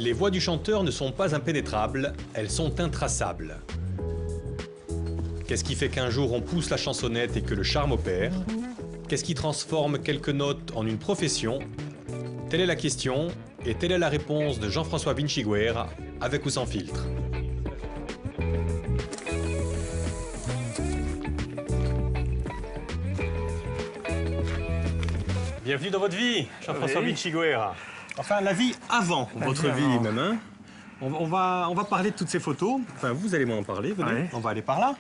Les voix du chanteur ne sont pas impénétrables, elles sont intraçables. Qu'est-ce qui fait qu'un jour on pousse la chansonnette et que le charme opère? Qu'est-ce qui transforme quelques notes en une profession? Telle est la question, et telle est la réponse de Jean-François Vinciguerra, avec ou sans filtre. Bienvenue dans votre vie, Jean-François Vinciguerra. Enfin, la vie avant votre vie même. Hein. On va parler de toutes ces photos. Enfin, vous allez m'en parler, venez. Ouais. On va aller par là.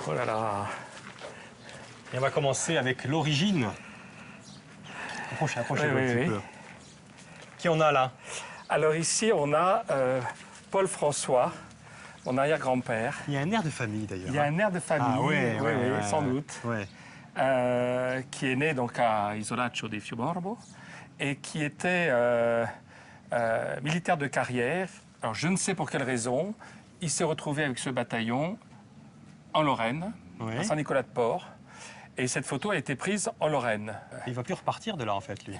Oh là là. Et on va commencer avec l'origine. Approchez-vous un petit peu. Qui on a là? Alors ici, on a Paul François, mon arrière-grand-père. Il y a un air de famille d'ailleurs. Il y a un air de famille, ah, ouais, sans doute. Ouais. Qui est né donc à Isolaccio di Fiumorbo et qui était militaire de carrière. Alors je ne sais pour quelle raison, il s'est retrouvé avec ce bataillon en Lorraine, à Saint-Nicolas-de-Port. Et cette photo a été prise en Lorraine. Il ne va plus repartir de là, en fait, lui.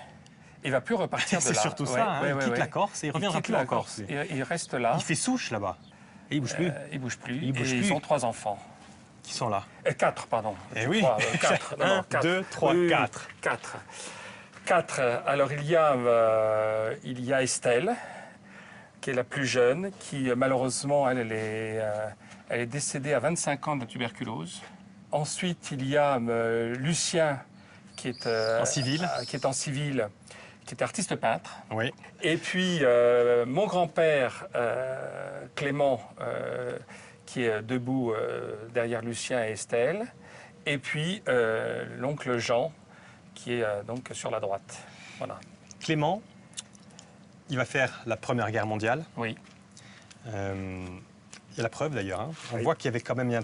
Il ne va plus repartir de là. C'est surtout ça, hein. Il quitte la Corse et il reviendra plus en Corse. Il reste là. Il fait souche là-bas. Et il ne bouge plus. Il ne bouge plus. Ils ont 3 enfants. Qui sont là? 4, pardon. Eh oui. 4. 1, 2, 3, 4. 4. Alors, il y a Estelle, qui est la plus jeune, qui, malheureusement, elle est décédée à 25 ans de tuberculose. Ensuite, il y a Lucien, qui est en civil, qui est artiste peintre. Oui. Et puis, mon grand-père, Clément, qui est debout derrière Lucien et Estelle. Et puis, l'oncle Jean, qui est donc sur la droite. Voilà. Clément, il va faire la Première Guerre mondiale. Oui. Il y a la preuve d'ailleurs. Hein. On voit qu'il y avait quand même...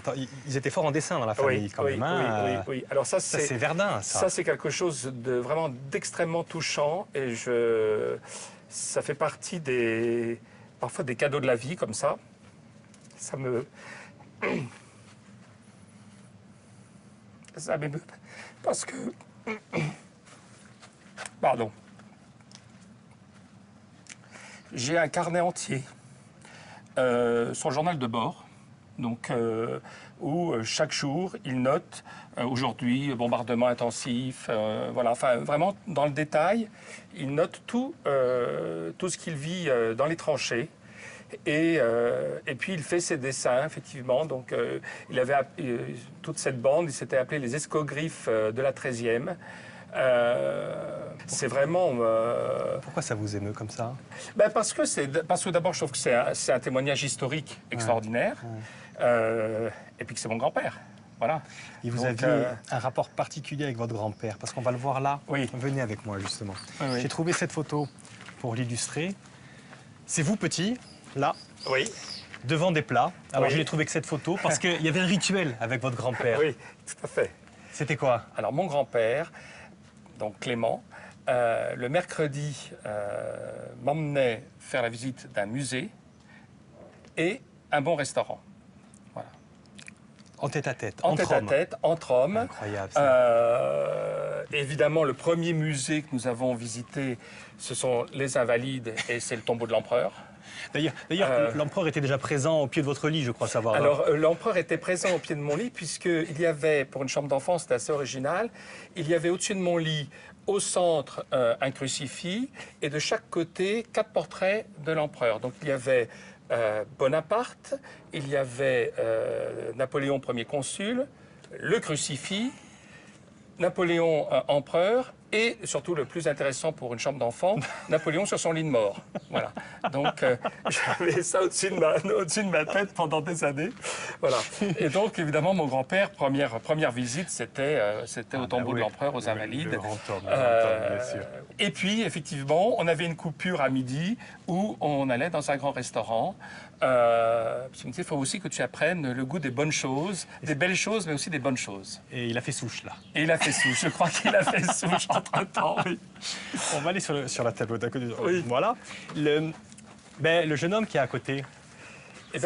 Ils étaient forts en dessin dans la famille quand même. Hein. Oui. Alors ça c'est Verdun, ça. Ça, c'est quelque chose de vraiment d'extrêmement touchant. Et ça fait partie parfois des cadeaux de la vie, comme ça. Ça m'émeut. Parce que... Pardon. J'ai un carnet entier. Son journal de bord, donc, où chaque jour, il note aujourd'hui bombardement intensif, voilà, enfin vraiment dans le détail, il note tout ce qu'il vit dans les tranchées. Et puis il fait ses dessins, effectivement. Donc il avait toute cette bande, il s'était appelé les escogriffes de la 13e. C'est vraiment... Pourquoi ça vous émeut comme ça? Parce que d'abord, je trouve que c'est un témoignage historique extraordinaire. Et puis que c'est mon grand-père. Voilà. Et vous aviez un rapport particulier avec votre grand-père, parce qu'on va le voir là. Oui. Venez avec moi, justement. J'ai trouvé cette photo pour l'illustrer. C'est vous, petit, là, devant des plats. Alors, je l'ai trouvé que cette photo, parce qu'il y avait un rituel avec votre grand-père. Oui, tout à fait. C'était quoi? Alors, mon grand-père, donc Clément, le mercredi, m'emmenait faire la visite d'un musée et un bon restaurant. Voilà. En tête-à-tête, entre hommes. Incroyable, ça. Évidemment, le premier musée que nous avons visité, ce sont les Invalides et c'est le tombeau de l'empereur. D'ailleurs, l'empereur était déjà présent au pied de votre lit, je crois savoir. Alors, l'empereur était présent au pied de mon lit, puisqu'il y avait, pour une chambre d'enfant, c'était assez original, il y avait au-dessus de mon lit, au centre, un crucifix, et de chaque côté, 4 portraits de l'empereur. Donc, il y avait Bonaparte, il y avait Napoléon, premier consul, le crucifix, Napoléon, empereur, et surtout le plus intéressant pour une chambre d'enfant, Napoléon sur son lit de mort. Voilà. Donc j'avais ça au-dessus de ma tête pendant des années. Voilà. Et donc évidemment mon grand-père, première visite, c'était au tombeau de l'empereur, aux Invalides. Le grand homme, bien sûr. Et puis effectivement, on avait une coupure à midi où on allait dans un grand restaurant. Parce qu'il faut aussi que tu apprennes le goût des bonnes choses, des belles choses, mais aussi des bonnes choses. Et il a fait souche, là. Et il a fait souche. Je crois qu'il a fait souche entre-temps, oui. On va aller sur la table d'à côté. Oui. Voilà. Le jeune homme qui est à côté,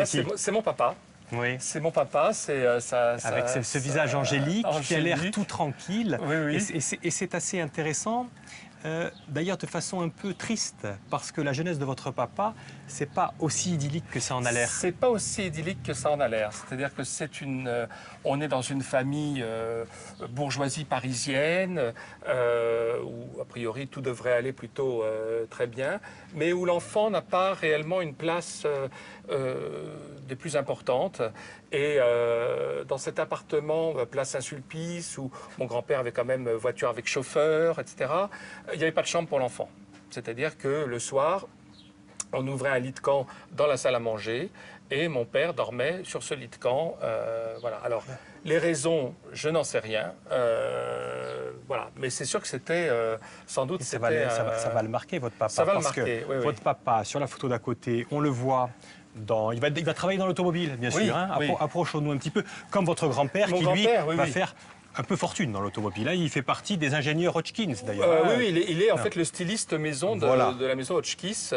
c'est mon papa. Oui. C'est mon papa, c'est ça. Avec ce visage angélique qui a l'air tout tranquille. Oui. Et c'est assez intéressant. D'ailleurs, de façon un peu triste, parce que la jeunesse de votre papa, c'est pas aussi idyllique que ça en a l'air. C'est pas aussi idyllique que ça en a l'air. C'est-à-dire que on est dans une famille bourgeoisie parisienne, où a priori tout devrait aller plutôt très bien, mais où l'enfant n'a pas réellement une place des plus importantes. Et dans cet appartement, place Saint-Sulpice, où mon grand-père avait quand même voiture avec chauffeur, etc., il n'y avait pas de chambre pour l'enfant. C'est-à-dire que le soir, on ouvrait un lit de camp dans la salle à manger et mon père dormait sur ce lit de camp. Voilà. Alors, les raisons, je n'en sais rien. Voilà. Mais c'est sûr que c'était sans doute... Ça va le marquer, votre papa. Ça va parce le marquer, que oui, oui. votre papa, sur la photo d'à côté, on le voit... Il va travailler dans l'automobile, bien Oui, sûr. Hein. oui. Approchons-nous un petit peu. Comme votre grand-père, qui lui va faire un peu fortune dans l'automobile. Il fait partie des ingénieurs Hotchkiss, d'ailleurs. Oui, il est en fait le styliste maison de la maison Hotchkiss,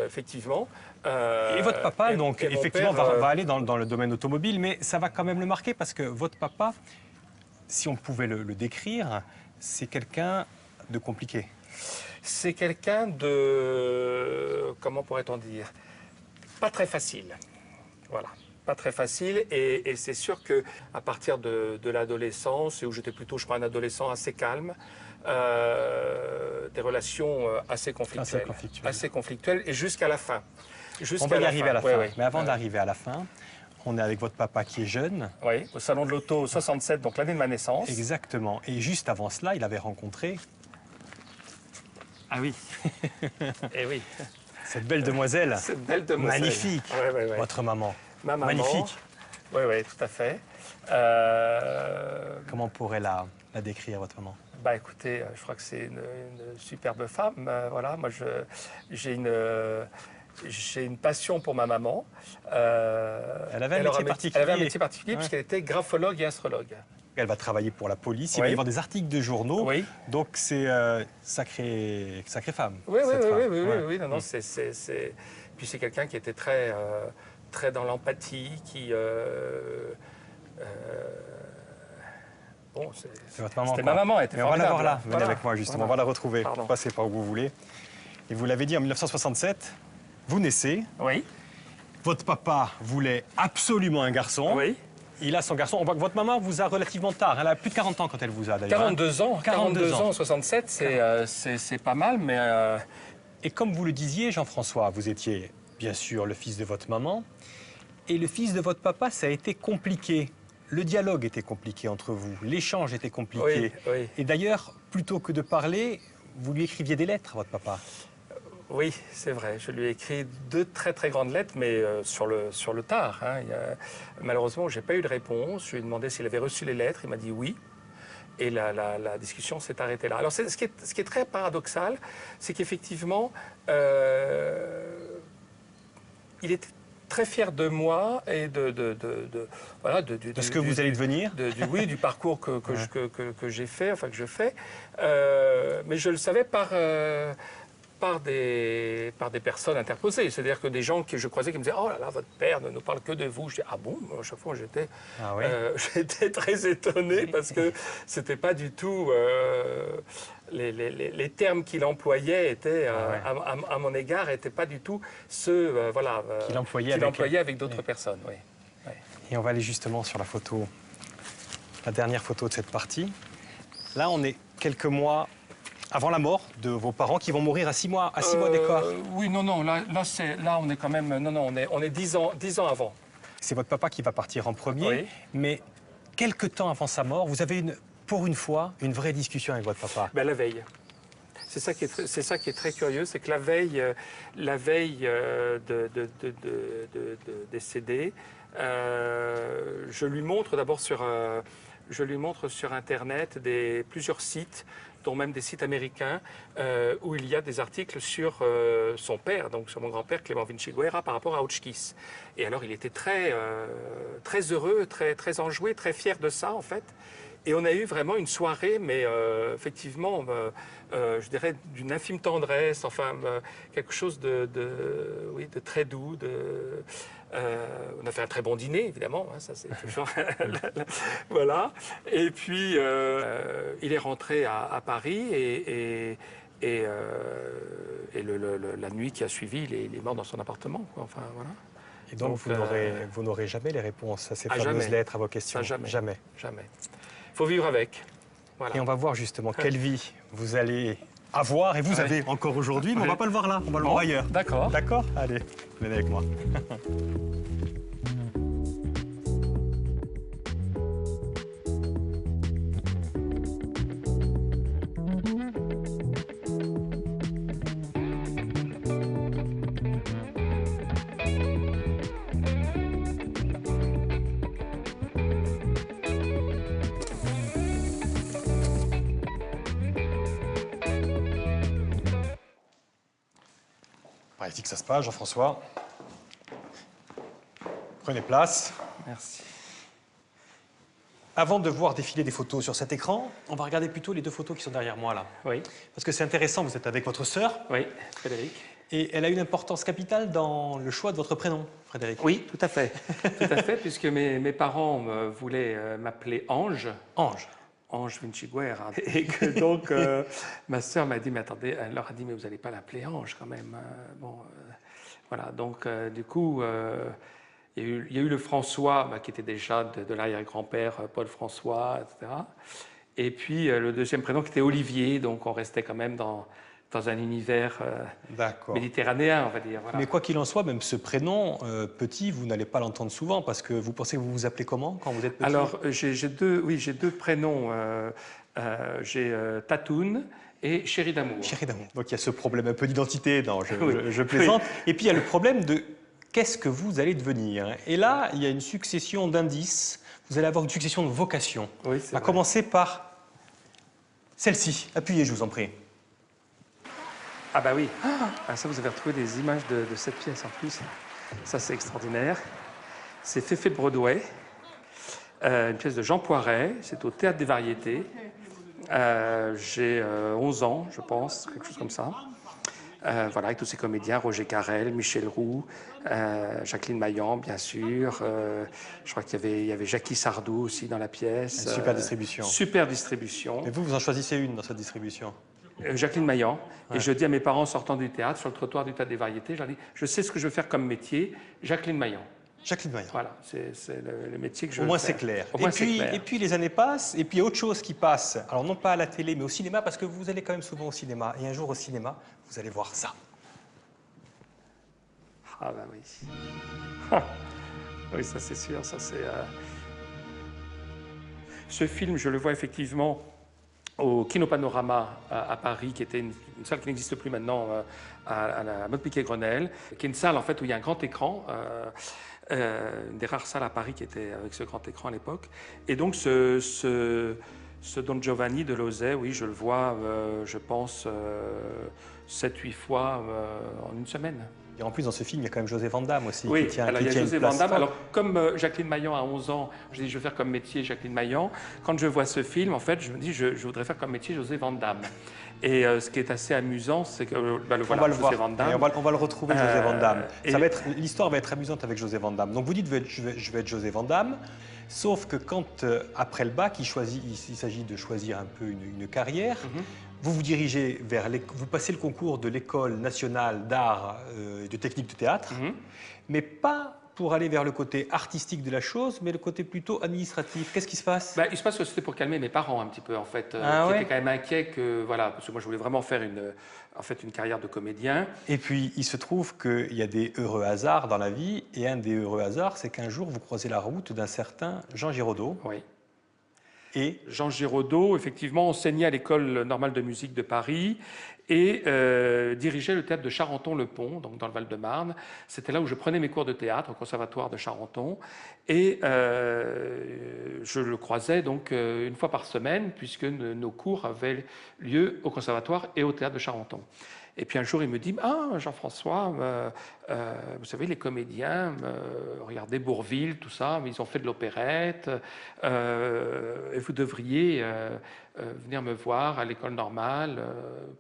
effectivement. Et votre papa, donc, effectivement, père, va aller dans le domaine automobile, mais ça va quand même le marquer, parce que votre papa, si on pouvait le décrire, c'est quelqu'un de compliqué. C'est quelqu'un de... Comment pourrait-on dire? Pas très facile. Voilà. Pas très facile, et c'est sûr qu'à partir de l'adolescence, où j'étais plutôt, je crois, un adolescent assez calme, des relations assez conflictuelles, et jusqu'à la fin. On va y arriver à la fin, mais avant d'arriver à la fin, on est avec votre papa qui est jeune. Oui, au salon de l'auto 67, donc l'année de ma naissance. Exactement, et juste avant cela, il avait rencontré... Ah oui. Eh oui. Cette belle demoiselle. Cette belle demoiselle. Magnifique, votre maman. Ma maman. Magnifique. Oui, oui, tout à fait. Comment on pourrait la décrire, votre maman? Bah écoutez, je crois que c'est une superbe femme. Voilà, moi j'ai une passion pour ma maman. Elle avait un métier particulier. Elle avait un métier particulier puisqu'elle était graphologue et astrologue. Elle va travailler pour la police, il va y avoir des articles de journaux, donc c'est sacrée femme. Oui, non, non, Puis c'est quelqu'un qui était très dans l'empathie, qui... Bon, c'est votre maman. C'était ma maman, elle était formidable. On va la voir là, venez avec moi justement, on va la retrouver. Passez par où vous voulez. Et vous l'avez dit, en 1967, vous naissez. Oui. Votre papa voulait absolument un garçon. Oui. Il a son garçon. On voit que votre maman vous a relativement tard. Elle a plus de 40 ans quand elle vous a d'ailleurs. 42 ans. 42 ans, 67, c'est pas mal, mais... Et comme vous le disiez, Jean-François, vous étiez bien sûr le fils de votre maman. Et le fils de votre papa, ça a été compliqué. Le dialogue était compliqué entre vous. L'échange était compliqué. Oui. Et d'ailleurs, plutôt que de parler, vous lui écriviez des lettres à votre papa. Oui, c'est vrai. Je lui ai écrit 2 très très grandes lettres, mais sur le tard. Hein. Malheureusement, je n'ai pas eu de réponse. Je lui ai demandé s'il avait reçu les lettres. Il m'a dit oui. Et la discussion s'est arrêtée là. Alors, ce qui est très paradoxal, c'est qu'effectivement, il était très fier de moi et de ce que vous allez devenir. Du parcours que j'ai fait, enfin que je fais. Mais je le savais par des personnes interposées. C'est-à-dire que des gens que je croisais qui me disaient « Oh là là, votre père ne nous parle que de vous ». Je dis « Ah bon ?» À chaque fois, j'étais très étonné parce que c'était pas du tout... les termes qu'il employait étaient, à mon égard n'étaient pas du tout ceux qu'il employait avec d'autres personnes. Oui. Oui. Et on va aller justement sur la photo, la dernière photo de cette partie. Là, on est quelques mois... avant la mort de vos parents qui vont mourir à 6 mois d'écart. Oui, non, là on est quand même, on est 10 ans avant. C'est votre papa qui va partir en premier, mais quelques temps avant sa mort, vous avez pour une fois une vraie discussion avec votre papa. Ben, la veille. C'est ça qui est très curieux, c'est que la veille de décéder, je lui montre d'abord sur Internet plusieurs sites, dont même des sites américains, où il y a des articles sur son père, donc sur mon grand-père Clément Vinciguerra, par rapport à Hotchkiss. Et alors, il était très heureux, très enjoué, très fier de ça, en fait. Et on a eu vraiment une soirée, mais effectivement, je dirais, d'une infime tendresse, enfin, quelque chose de très doux. On a fait un très bon dîner, évidemment, hein, ça c'est toujours... Voilà. Et puis, il est rentré à Paris et Et, la nuit qui a suivi, il est mort dans son appartement, quoi. Enfin, voilà. Et donc, vous n'aurez jamais les réponses à ces fameuses jamais. lettres, à vos questions? Ça, jamais. Jamais. Jamais. Il faut vivre avec. Voilà. Et on va voir justement quelle vie vous allez avoir, et vous avez encore aujourd'hui, mais on ne va pas le voir là, on va le voir ailleurs. D'accord. D'accord? Allez, venez avec moi. Par ici que ça se passe, Jean-François. Prenez place. Merci. Avant de voir défiler des photos sur cet écran, on va regarder plutôt les deux photos qui sont derrière moi là. Oui. Parce que c'est intéressant, vous êtes avec votre sœur. Oui, Frédéric. Et elle a une importance capitale dans le choix de votre prénom, Frédéric. Oui, tout à fait. Tout à fait, puisque mes parents voulaient m'appeler Ange. Ange. Ange Vinciguerra. Et que donc, ma sœur m'a dit, mais attendez, elle leur a dit, mais vous n'allez pas l'appeler Ange quand même. Voilà, donc du coup, il y a eu le François, qui était déjà de l'arrière-grand-père, Paul François, etc. Et puis le deuxième prénom qui était Olivier, donc on restait quand même dans un univers méditerranéen, on va dire. Voilà. Mais quoi qu'il en soit, même ce prénom, petit, vous n'allez pas l'entendre souvent, parce que vous pensez que vous vous appelez comment quand vous êtes petit? Alors, j'ai deux prénoms. J'ai Tatoun et Chéri d'amour. Chéri d'amour. Donc il y a ce problème un peu d'identité, non, Oui. je plaisante. Oui. Et puis il y a le problème de qu'est-ce que vous allez devenir. Et là, il y a une succession d'indices. Vous allez avoir une succession de vocations. Oui, c'est vrai. Commencer par celle-ci. Appuyez, je vous en prie. Ah bah oui, ça vous avez retrouvé des images de cette pièce en plus. Ça c'est extraordinaire. C'est Féfé de Broadway, une pièce de Jean Poiret, c'est au Théâtre des Variétés. J'ai 11 ans, je pense, quelque chose comme ça. Voilà, avec tous ces comédiens, Roger Carrel, Michel Roux, Jacqueline Maillan, bien sûr. Je crois qu'il y avait Jackie Sardou aussi dans la pièce. Une super distribution. Super distribution. Et vous en choisissez une dans cette distribution? Jacqueline Maillan. Ouais. Et je dis à mes parents sortant du théâtre, sur le trottoir du Théâtre des Variétés, je leur dis, je sais ce que je veux faire comme métier, Jacqueline Maillan. Jacqueline Maillan. Voilà, c'est le métier que je veux faire. Au moins c'est clair. Et puis les années passent, et puis il y a autre chose qui passe. Alors non pas à la télé, mais au cinéma, parce que vous allez quand même souvent au cinéma. Et un jour au cinéma, vous allez voir ça. Ah bah oui. Oui, ça c'est sûr, ça c'est... Ce film, je le vois effectivement au Kino Panorama à Paris, qui était une salle qui n'existe plus maintenant, à la Mode Piquet-Grenelle, qui est une salle en fait où il y a un grand écran, une des rares salles à Paris qui était avec ce grand écran à l'époque. Et donc ce Don Giovanni de Lauzet, oui, je le vois, je pense, 7-8 fois en une semaine. Et en plus, dans ce film, il y a quand même José Van Damme aussi. Oui, qui tient, alors qui il y a José Van Damme. Alors, comme Jacqueline Maillan a 11 ans, je dis je veux faire comme métier Jacqueline Maillan. Quand je vois ce film, en fait, je me dis je voudrais faire comme métier José Van Damme. Et ce qui est assez amusant, c'est que le voilà, José Van Damme. On va le retrouver, José Van Damme. L'histoire va être amusante avec José Van Damme. Donc vous dites je vais être José Van Damme, sauf que quand, après le bac, il s'agit de choisir un peu une carrière, vous vous dirigez vers... Vous passez le concours de l'École nationale d'art et de technique de théâtre, mais pas pour aller vers le côté artistique de la chose, mais le côté plutôt administratif. Qu'est-ce qui se passe? Il se passe que c'était pour calmer mes parents un petit peu, en fait, qui étaient quand même inquiets que... Voilà, parce que moi, je voulais vraiment faire une carrière de comédien. Et puis, il se trouve qu'il y a des heureux hasards dans la vie, et un des heureux hasards, c'est qu'un jour, vous croisez la route d'un certain Jean Giraudot. Oui. Et Jean Giraudot, effectivement, enseignait à l'École normale de musique de Paris et dirigeait le théâtre de Charenton-le-Pont, donc dans le Val-de-Marne. C'était là où je prenais mes cours de théâtre au Conservatoire de Charenton. Et je le croisais donc une fois par semaine, puisque nos cours avaient lieu au Conservatoire et au théâtre de Charenton. Et puis un jour, il me dit « Ah, Jean-François, vous savez, les comédiens, regardez Bourvil, tout ça, ils ont fait de l'opérette, et vous devriez venir me voir à l'école normale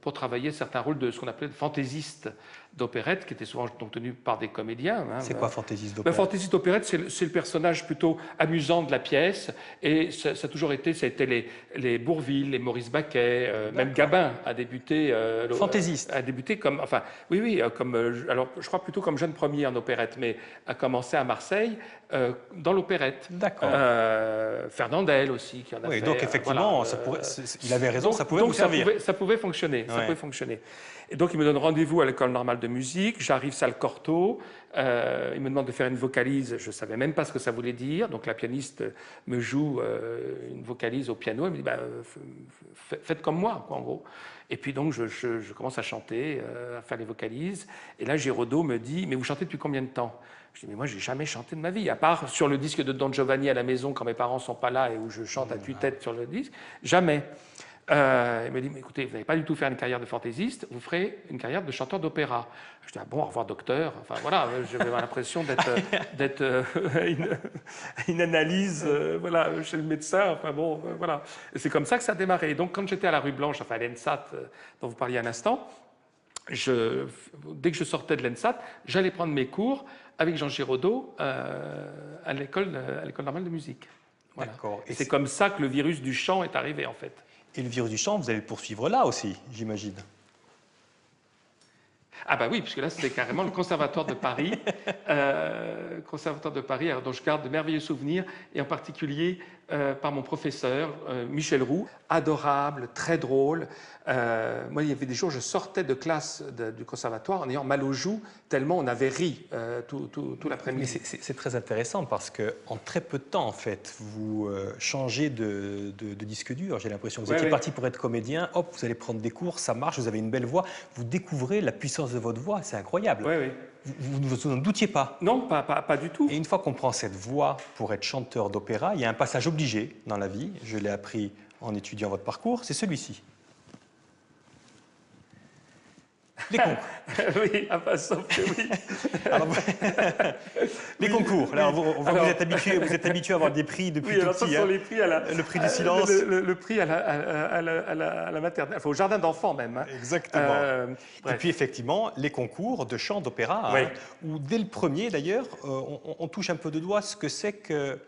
pour travailler certains rôles de ce qu'on appelait de fantaisiste d'opérette, qui était souvent donc tenu par des comédiens. Hein. C'est quoi fantaisiste d'opérette? Fantaisiste d'opérette, c'est le personnage plutôt amusant de la pièce, et ça a toujours été, ça a été les Bourvil, les Maurice Baquet, même Gabin a débuté... fantaisiste. A débuté comme... Enfin, oui, comme... alors, je crois plutôt comme jeune premier en opérette, mais a commencé à Marseille dans l'opérette. D'accord. Fernandel aussi, qui en a fait. Donc effectivement, voilà, ça pourrait, il avait raison, ça pouvait vous servir. Ça pouvait fonctionner, ça pouvait fonctionner. Et donc, il me donne rendez-vous à l'école normale de musique. J'arrive salle Cortot. Il me demande de faire une vocalise. Je ne savais même pas ce que ça voulait dire. Donc, la pianiste me joue une vocalise au piano. Elle me dit faites comme moi, quoi, en gros. Et puis, donc, je commence à chanter, à faire les vocalises. Et là, Giraudot me dit mais vous chantez depuis combien de temps? Je dis mais moi, je n'ai jamais chanté de ma vie, à part sur le disque de Don Giovanni à la maison quand mes parents ne sont pas là et où je chante à tue-tête sur le disque. Jamais. Il me dit, mais écoutez, vous n'allez pas du tout faire une carrière de fantaisiste, vous ferez une carrière de chanteur d'opéra. Je dis, ah bon, au revoir docteur. Enfin voilà, j'avais l'impression d'être une analyse voilà, chez le médecin. Enfin bon, voilà. Et c'est comme ça que ça a démarré. Donc quand j'étais à la rue Blanche, enfin à l'ENSAT, dont vous parliez un instant, dès que je sortais de l'ENSAT, j'allais prendre mes cours avec Jean Giraudot à l'école normale de musique. Voilà. Et c'est comme ça que le virus du chant est arrivé en fait. Et le virus du chant, vous allez le poursuivre là aussi, j'imagine. Ah bah oui, puisque là, c'était carrément le Conservatoire de Paris, dont je garde de merveilleux souvenirs, et en particulier par mon professeur, Michel Roux, adorable, très drôle. Moi, il y avait des jours, je sortais de classe du conservatoire en ayant mal aux joues, tellement on avait ri tout l'après-midi. Mais c'est très intéressant parce qu'en très peu de temps, en fait, vous changez de disque dur. J'ai l'impression que vous étiez parti pour être comédien, hop, vous allez prendre des cours, ça marche, vous avez une belle voix, vous découvrez la puissance de votre voix, c'est incroyable. Vous ne doutiez pas? Non, pas du tout. Et une fois qu'on prend cette voix pour être chanteur d'opéra, il y a un passage obligé dans la vie, je l'ai appris en étudiant votre parcours, c'est celui-ci. Les concours. Oui, sauf que oui. Alors, les concours. Alors, vous êtes habitué à avoir des prix depuis tout petit. Ce sont les prix le prix du silence. Le prix à la maternelle, enfin au jardin d'enfants même. Hein. Exactement. Et puis effectivement, les concours de chant d'opéra, où dès le premier d'ailleurs, on touche un peu de doigt ce que c'est que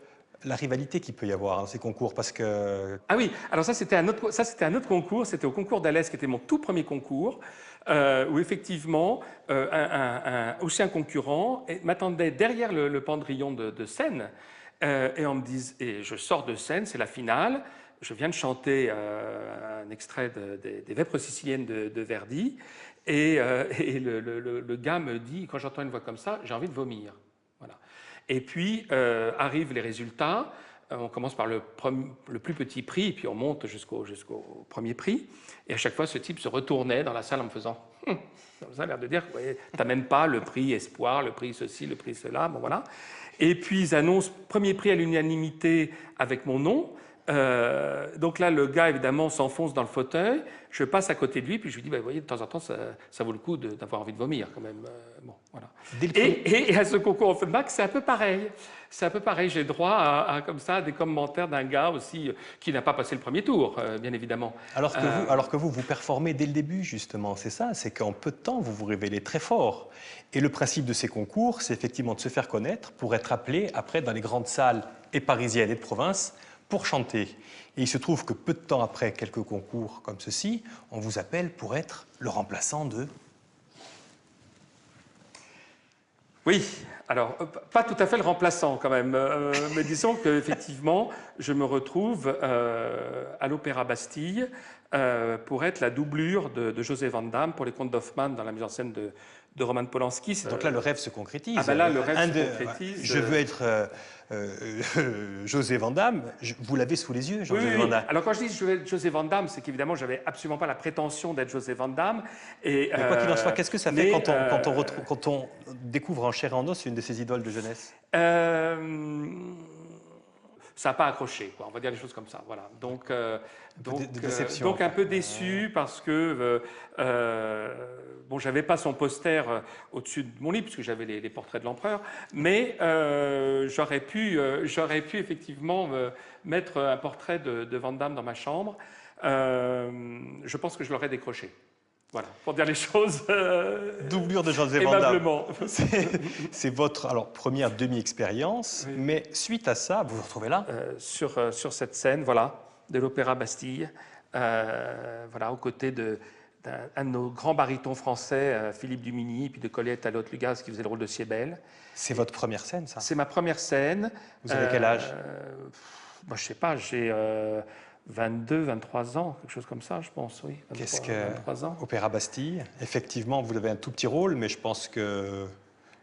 la rivalité qu'il peut y avoir dans ces concours, parce que... Ah oui, alors ça c'était un autre concours, c'était au concours d'Alès, qui était mon tout premier concours, où effectivement, aussi un concurrent m'attendait derrière le pendrillon de scène, et on me dit, et je sors de scène, c'est la finale, je viens de chanter un extrait des Vêpres siciliennes de Verdi, et le gars me dit, quand j'entends une voix comme ça, j'ai envie de vomir. Voilà. Et puis arrivent les résultats. On commence par le plus petit prix, et puis on monte jusqu'au premier prix. Et à chaque fois, ce type se retournait dans la salle en me faisant ça a l'air de dire, tu n'as même pas le prix espoir, le prix ceci, le prix cela. Bon, voilà. Et puis ils annoncent premier prix à l'unanimité avec mon nom. Donc là, le gars, évidemment, s'enfonce dans le fauteuil. Je passe à côté de lui, puis je lui dis, vous voyez, de temps en temps, ça vaut le coup d'avoir envie de vomir, quand même. Bon, voilà. Et à ce concours Offenbach, c'est un peu pareil. C'est un peu pareil. J'ai droit à comme ça, des commentaires d'un gars aussi qui n'a pas passé le premier tour, bien évidemment. Alors que vous performez dès le début, justement. C'est ça, c'est qu'en peu de temps, vous vous révélez très fort. Et le principe de ces concours, c'est effectivement de se faire connaître pour être appelé après dans les grandes salles et parisiennes et de province pour chanter. Et il se trouve que peu de temps après quelques concours comme ceci, on vous appelle pour être le remplaçant de... Oui, alors pas tout à fait le remplaçant quand même, mais disons qu'effectivement, je me retrouve à l'Opéra Bastille pour être la doublure de José Van Damme pour les contes d'Hoffmann dans la mise en scène de Roman Polanski. Donc là, le rêve se concrétise. Ah ben là, le rêve se concrétise. Je veux être José Van Damme. Vous l'avez sous les yeux, José Van Damme. Alors quand je dis je veux être José Van Damme, c'est qu'évidemment, je n'avais absolument pas la prétention d'être José Van Damme. Mais quoi qu'il en soit, qu'est-ce que ça fait quand on découvre en chair et en os une de ses idoles de jeunesse? Ça n'a pas accroché, quoi. On va dire les choses comme ça. Voilà. Donc déception. Donc un peu déçu parce que bon, j'avais pas son poster au-dessus de mon lit puisque j'avais les portraits de l'empereur, mais j'aurais pu effectivement mettre un portrait de Van Damme dans ma chambre. je pense que je l'aurais décroché. Voilà, pour dire les choses Doublure de José Van Damme. aimablement. C'est votre première demi-expérience, Oui. mais suite à ça, vous vous retrouvez là. Sur cette scène, voilà, de l'Opéra Bastille, voilà, aux côtés d'un de nos grands barytons français, Philippe Dumigny, puis de Colette Allotte-Lugas, qui faisait le rôle de Siebel. C'est votre première scène, ça? C'est ma première scène. Vous avez quel âge? Moi, je sais pas, j'ai 22, 23 ans, quelque chose comme ça, je pense, oui. 23, Qu'est-ce que 23 ans. Opéra Bastille? Effectivement, vous avez un tout petit rôle, mais je pense que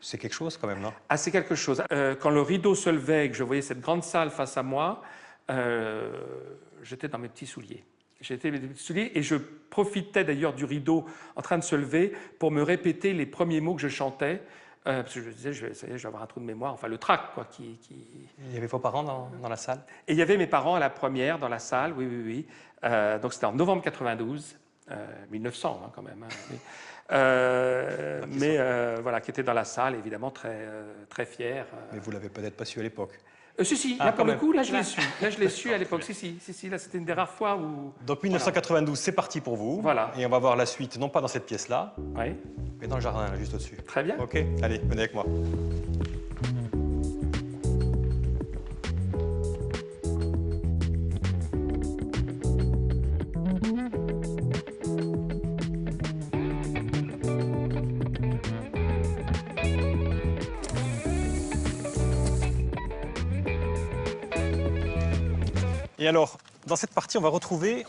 c'est quelque chose quand même, non? Ah, c'est quelque chose. Quand le rideau se levait et que je voyais cette grande salle face à moi, j'étais dans mes petits souliers. J'étais dans mes petits souliers et je profitais d'ailleurs du rideau en train de se lever pour me répéter les premiers mots que je chantais. Parce que je me disais, ça y est, je vais avoir un trou de mémoire, enfin le trac, quoi. Il y avait vos parents dans la salle? Et il y avait mes parents à la première dans la salle, oui, oui, oui. Donc c'était en novembre 92, 1900 hein, quand même. Hein, oui. Voilà, qui était dans la salle, évidemment très, très fier. Mais vous l'avez peut-être pas su à l'époque. Si, Ah, là quand pour le même. coup, là je l'ai su. Là je l'ai su à l'époque, si, là c'était une des rares fois où... Donc 1992, c'est parti pour vous. Voilà. Et on va voir la suite, non pas dans cette pièce-là, Oui, mais dans le jardin, là, juste au-dessus. très bien. Ok, allez, venez avec moi. Et alors, dans cette partie, on va retrouver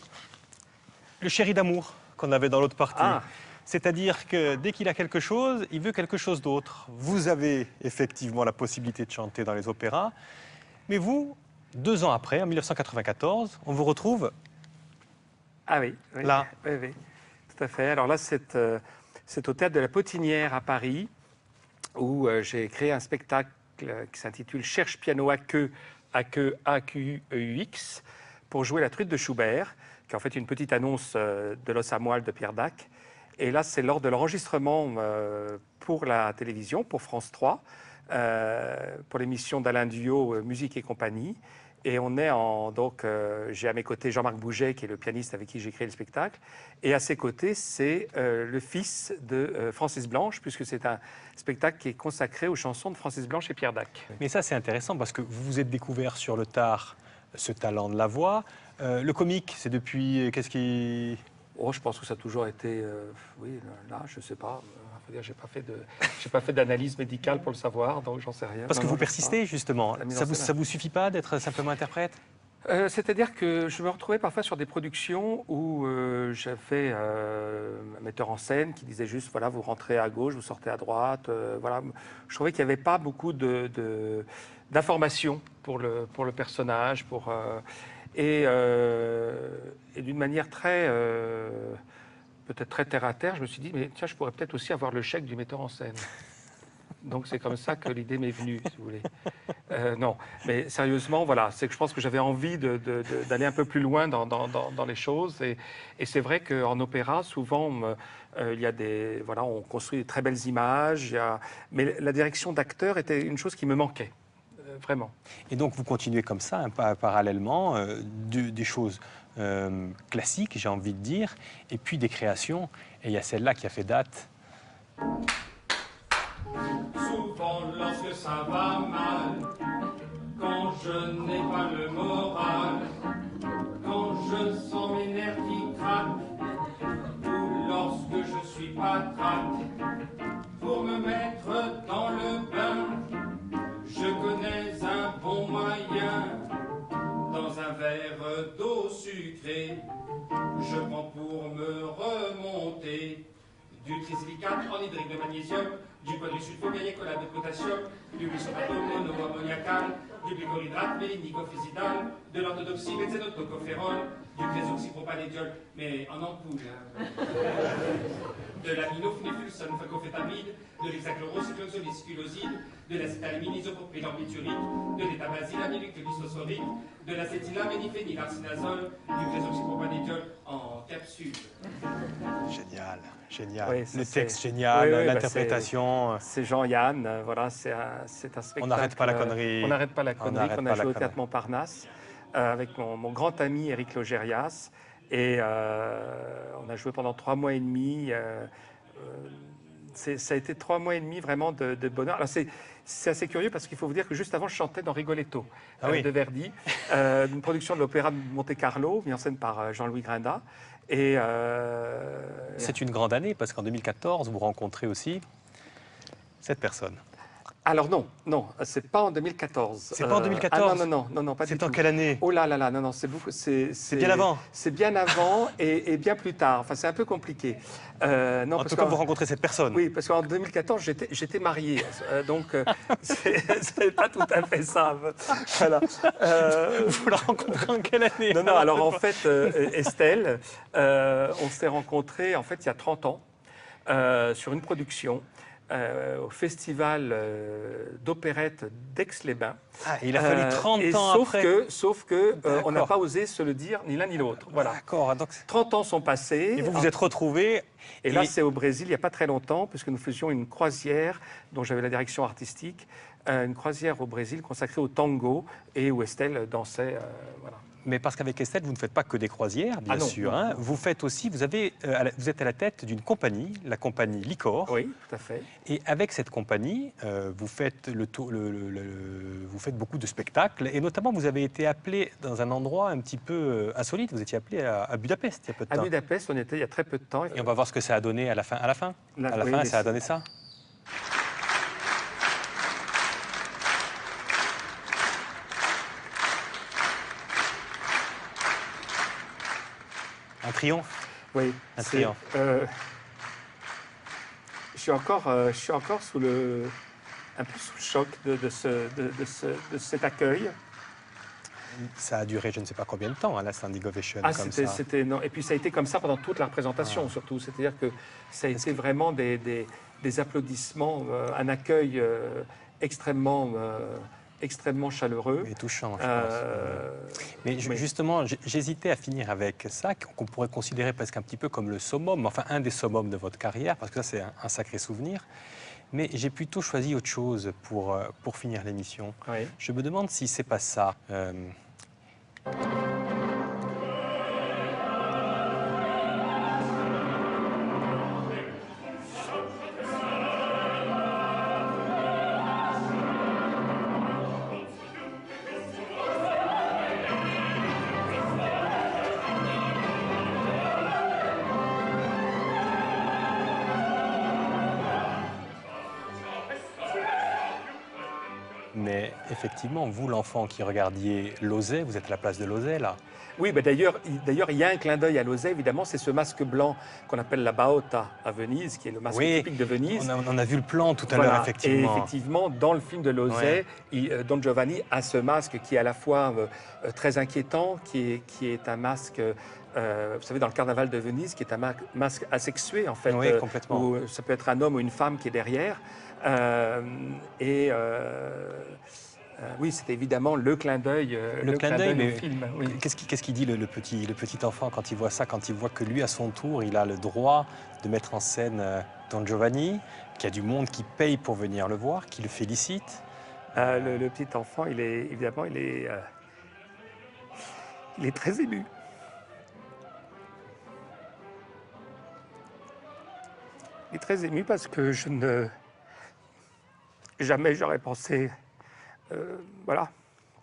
le chéri d'amour qu'on avait dans l'autre partie. Ah. C'est-à-dire que dès qu'il a quelque chose, il veut quelque chose d'autre. Vous avez effectivement la possibilité de chanter dans les opéras, mais vous, 2 ans après, en 1994, on vous retrouve Ah oui, oui. Là. Oui, oui, tout à fait. Alors là, c'est au Théâtre de la Potinière à Paris, où j'ai créé un spectacle qui s'intitule Cherche piano AQEUX, pour jouer la truite de Schubert, qui est en fait une petite annonce de l'os à moelle de Pierre Dac. Et là, c'est lors de l'enregistrement pour la télévision, pour France 3, pour l'émission d'Alain Duhaut, Musique et compagnie. Et on est donc, j'ai à mes côtés Jean-Marc Bouget, qui est le pianiste avec qui j'ai créé le spectacle. Et à ses côtés, c'est le fils de Francis Blanche, puisque c'est un spectacle qui est consacré aux chansons de Francis Blanche et Pierre Dac. Mais ça, c'est intéressant parce que vous vous êtes découvert sur le tard ce talent de la voix. Le comique, c'est depuis... Qu'est-ce qui... Oh, je pense que ça a toujours été... oui, là, je ne sais pas. Je n'ai pas fait d'analyse médicale pour le savoir, donc j'en sais rien. Parce que Non, vous non, persistez, justement. La mise en scène. Ça vous suffit pas d'être simplement interprète? C'est-à-dire que je me retrouvais parfois sur des productions où j'avais un metteur en scène qui disait juste, voilà, vous rentrez à gauche, vous sortez à droite. Voilà. Je trouvais qu'il n'y avait pas beaucoup d'informations pour le personnage. Et d'une manière très... peut-être très terre-à-terre, je me suis dit, mais tiens, je pourrais peut-être aussi avoir le chèque du metteur en scène. Donc c'est comme ça que l'idée m'est venue, si vous voulez. Non, mais sérieusement, voilà, c'est que je pense que j'avais envie d'aller un peu plus loin dans les choses. Et c'est vrai qu'en opéra, souvent, il y a voilà, on construit de très belles images, mais la direction d'acteur était une chose qui me manquait. Vraiment. Et donc vous continuez comme ça, hein, parallèlement, des choses classiques, j'ai envie de dire, et puis des créations. Et il y a celle-là qui a fait date. Souvent lorsque ça va mal, quand je n'ai pas le moral, quand je sens mes nerfs qui craquent, ou lorsque je suis patraque, pour me mettre dans le bain, je connais un bon moyen. Dans un verre d'eau sucrée, je prends pour me remonter du trisilicate anhydrique de magnésium, du quadrisulfoglycolate de potassium, du glycopatone monoammoniacal, du glycolidrate mélinicophysidal, de l'orthodoxybenzénotocopherol, du désoxypropanédiol, mais en ampoule, hein. De l'aminophénylsulfone phacophétamide, de l'hexachlorocycloxylisculoside, de l'acétalamine isopropylambiturite, de l'étabasylaminique glycosorique, de l'acétylaméniphénylarcinazole, du désoxypropanédiol en capsule. Génial, génial. Oui, ça, le texte c'est- génial, oui, oui, bah, l'interprétation. C'est Jean-Yann, voilà, c'est un spectacle. On n'arrête pas la connerie. On n'arrête pas la On connerie n'arrête qu'on pas a la joué au connerie. Théâtre Montparnasse avec mon grand ami Éric Logérias. Et on a joué pendant 3 mois et demi. Ça a été 3 mois et demi vraiment de bonheur. Alors c'est assez curieux parce qu'il faut vous dire que juste avant, je chantais dans Rigoletto de Verdi, une production de l'Opéra de Monte-Carlo, mise en scène par Jean-Louis Grinda. Et c'est une grande année parce qu'en 2014, vous rencontrez aussi cette personne. Alors non, c'est pas en 2014. C'est pas en 2014? Ah non, pas du tout. C'est en quelle année? Oh là, non, c'est beaucoup. C'est bien avant? C'est bien avant et bien plus tard. Enfin, c'est un peu compliqué. Non, en tout cas, vous rencontrez cette personne? Oui, parce qu'en 2014, j'étais marié. Donc, c'est pas tout à fait ça. Voilà. Vous la rencontrez en quelle année? Non, alors en fait, Estelle, on s'est rencontrés en fait, il y a 30 ans sur une production. Au festival d'opérette d'Aix-les-Bains. Ah, il a fallu 30 ans après. Sauf que on n'a pas osé se le dire ni l'un ni l'autre. Voilà. D'accord. Donc 30 ans sont passés. Et vous vous êtes retrouvés. Et là, c'est au Brésil, il n'y a pas très longtemps, puisque nous faisions une croisière dont j'avais la direction artistique, une croisière au Brésil consacrée au tango et où Estelle dansait. Voilà. Mais parce qu'avec Estelle, vous ne faites pas que des croisières, bien sûr. Non. Vous faites aussi, vous êtes à la tête d'une compagnie, la compagnie Licor. Oui, tout à fait. Et avec cette compagnie, vous faites vous faites beaucoup de spectacles. Et notamment, vous avez été appelé dans un endroit un petit peu insolite. Vous étiez appelé à Budapest il y a peu de temps. À Budapest, on était il y a très peu de temps. Et on va voir ce que ça a donné à la fin. À la fin, ça a donné ça. Un triomphe? Oui. Un triomphe. Je suis encore un peu sous le choc de cet accueil. Ça a duré je ne sais pas combien de temps, la Standing Ovation, comme ça. Non. Et puis ça a été comme ça pendant toute la représentation, surtout. C'est-à-dire que ça a été vraiment des applaudissements, un accueil extrêmement chaleureux. Et touchant, je pense. Mais justement, j'hésitais à finir avec ça, qu'on pourrait considérer presque un petit peu comme le summum, enfin un des summums de votre carrière, parce que ça, c'est un sacré souvenir. Mais j'ai plutôt choisi autre chose pour finir l'émission. Oui. Je me demande si c'est pas ça. Mais effectivement, vous, l'enfant qui regardiez Lausay, vous êtes à la place de Lausay, là. Oui, mais d'ailleurs, il y a un clin d'œil à Lausay, évidemment, c'est ce masque blanc qu'on appelle la Baota à Venise, qui est le masque typique de Venise. On a vu le plan tout à l'heure, effectivement. Et effectivement, dans le film de Lausay, Don Giovanni a ce masque qui est à la fois très inquiétant, qui est un masque... vous savez, dans le carnaval de Venise, qui est un masque asexué, en fait. Oui, complètement. Où ça peut être un homme ou une femme qui est derrière. Oui, c'était évidemment le clin d'œil mais au film. Oui. Qu'est-ce qu'il dit le petit enfant quand il voit ça, quand il voit que lui, à son tour, il a le droit de mettre en scène Don Giovanni, qu'il y a du monde qui paye pour venir le voir, qui le félicite? Le petit enfant, il est très ému. Il est très ému parce que jamais j'aurais pensé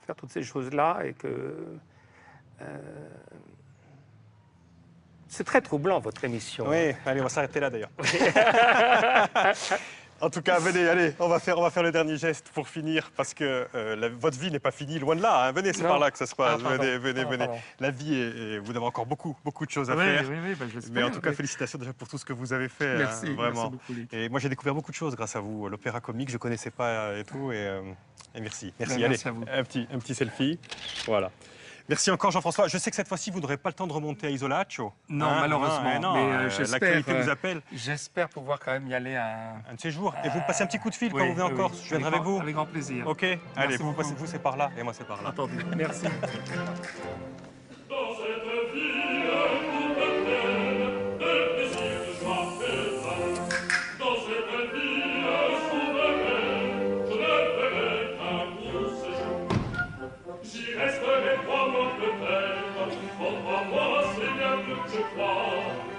faire toutes ces choses-là et que c'est très troublant votre émission. Oui, allez, on va s'arrêter là d'ailleurs. En tout cas, venez, allez, on va faire le dernier geste pour finir, parce que votre vie n'est pas finie, loin de là. Hein. Venez, c'est par là que ça se passe. Venez. La vie, vous avez encore beaucoup de choses à faire. Oui, mais en tout cas, félicitations déjà pour tout ce que vous avez fait. Merci, vraiment. Merci beaucoup, Luc. Et moi, j'ai découvert beaucoup de choses grâce à vous. L'opéra comique, je ne connaissais pas et tout. Et merci. Merci allez, à vous. un petit selfie. Voilà. Merci encore Jean-François. Je sais que cette fois-ci, vous n'aurez pas le temps de remonter à Isolaccio. Non, malheureusement. Mais l'actualité vous appelle. J'espère pouvoir quand même y aller un de ces jours. Et vous me passez un petit coup de fil quand vous venez en Corse. Je viendrai avec vous. Avec grand plaisir. Ok. Allez, vous c'est par là et moi c'est par là. Entendu. Merci. J'y resterai 3 mois peut-être, en 3 mois c'est bien. je crois